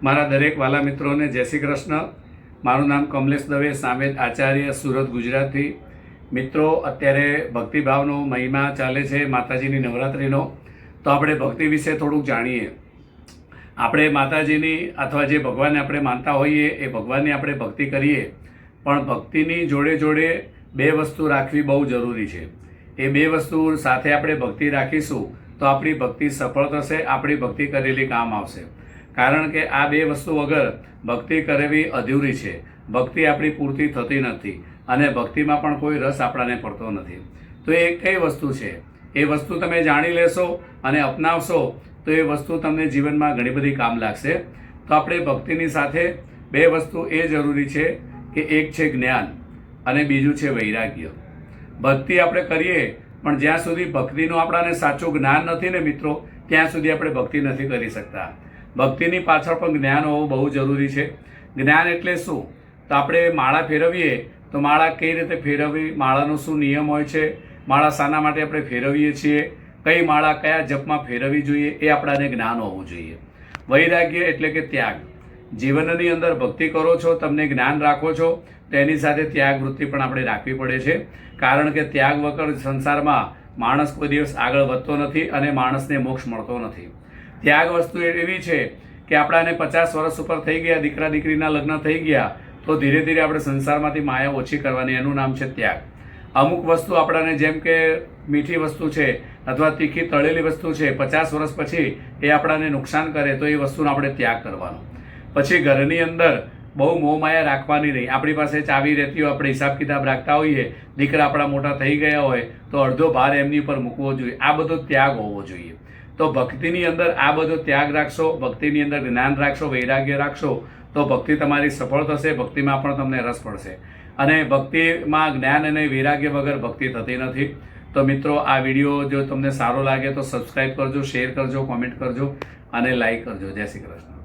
મારા દરેક વાલા મિત્રોને જય શ્રી કૃષ્ણ। મારું નામ કમલેશ દવે, સામેલ આચાર્ય, સુરત, ગુજરાતથી। મિત્રો, અત્યારે ભક્તિભાવનો મહિમા ચાલે છે, માતાજીની નવરાત્રિનો। તો આપણે ભક્તિ વિશે થોડુંક જાણીએ। આપણે માતાજીની અથવા જે ભગવાનને આપણે માનતા હોઈએ એ ભગવાનની આપણે ભક્તિ કરીએ, પણ ભક્તિની જોડે જોડે બે વસ્તુ રાખવી બહુ જરૂરી છે। એ બે વસ્તુ સાથે આપણે ભક્તિ રાખીશું તો આપણી ભક્તિ સફળ થશે, આપણી ભક્તિ કરેલી કામ આવશે। કારણ કે આ બે વસ્તુ વગર ભક્તિ કરવી અધૂરી છે। ભક્તિ આપણી પૂર્તિ થતી નથી અને ભક્તિમાં પણ કોઈ રસ આપણને પડતો નથી। તો એ કઈ વસ્તુ છે? એ વસ્તુ તમે જાણી લેશો અને અપનાવશો તો એ વસ્તુ તમને જીવનમાં ઘણી બધી કામ લાગશે। તો આપણે ભક્તિની સાથે બે વસ્તુ એ જરૂરી છે કે એક છે જ્ઞાન અને બીજું છે વૈરાગ્ય। ભક્તિ આપણે કરીએ પણ જ્યાં સુધી ભક્તિનું આપણાને સાચું જ્ઞાન નથી ને મિત્રો, ત્યાં સુધી આપણે ભક્તિ નથી કરી શકતા। ભક્તિની પાછળ પણ જ્ઞાન હોવું બહુ જરૂરી છે। જ્ઞાન એટલે શું? તો આપણે માળા ફેરવીએ તો માળા કઈ રીતે ફેરવવી, માળાનો શું નિયમ હોય છે, માળા શાના માટે આપણે ફેરવીએ છીએ, કઈ માળા કયા જપમાં ફેરવવી જોઈએ, એ આપણાને જ્ઞાન હોવું જોઈએ। વૈરાગ્ય એટલે કે ત્યાગ। જીવનની અંદર ભક્તિ કરો છો, તમને જ્ઞાન રાખો છો, તો એની સાથે ત્યાગ વૃત્તિ પણ આપણે રાખવી પડે છે। કારણ કે ત્યાગ વગર સંસારમાં માણસ કોઈ દિવસ આગળ વધતો નથી અને માણસને મોક્ષ મળતો નથી। ત્યાગ વસ્તુ એવી છે કે આપણાને 50 વર્ષ ઉપર થઈ ગયા, દીકરા દીકરીના લગ્ન થઈ ગયા, તો ધીરે ધીરે આપણે સંસારમાંથી માયા ઓછી કરવાની, એનું નામ છે ત્યાગ। અમુક વસ્તુ આપણાને, જેમ કે મીઠી વસ્તુ છે અથવા તીખી તળેલી વસ્તુ છે, 50 વર્ષ પછી એ આપણાને નુકસાન કરે તો એ વસ્તુનો આપણે ત્યાગ કરવાનો। પછી ઘરની અંદર બહુ મોહમાયા રાખવાની નહીં। આપણી પાસે ચાવી રહેતી હોય, આપણે હિસાબ કિતાબ રાખતા હોઈએ, દીકરા આપણા મોટા થઈ ગયા હોય તો અડધો ભાર એમની ઉપર મૂકવો જોઈએ। આ બધો ત્યાગ હોવો જોઈએ। તો ભક્તિની અંદર આ બધો ત્યાગ રાખશો, ભક્તિની અંદર જ્ઞાન રાખશો, વૈરાગ્ય રાખશો, તો ભક્તિ તમારી સફળ થશે, ભક્તિમાં પણ તમને રસ પડશે। અને ભક્તિમાં જ્ઞાન અને વૈરાગ્ય વગર ભક્તિ થતી નથી। તો મિત્રો, આ વિડીયો જો તમને સારો લાગે તો સબસ્ક્રાઈબ કરજો, શેર કરજો, કોમેન્ટ કરજો અને લાઈક કરજો। જય શ્રી કૃષ્ણ।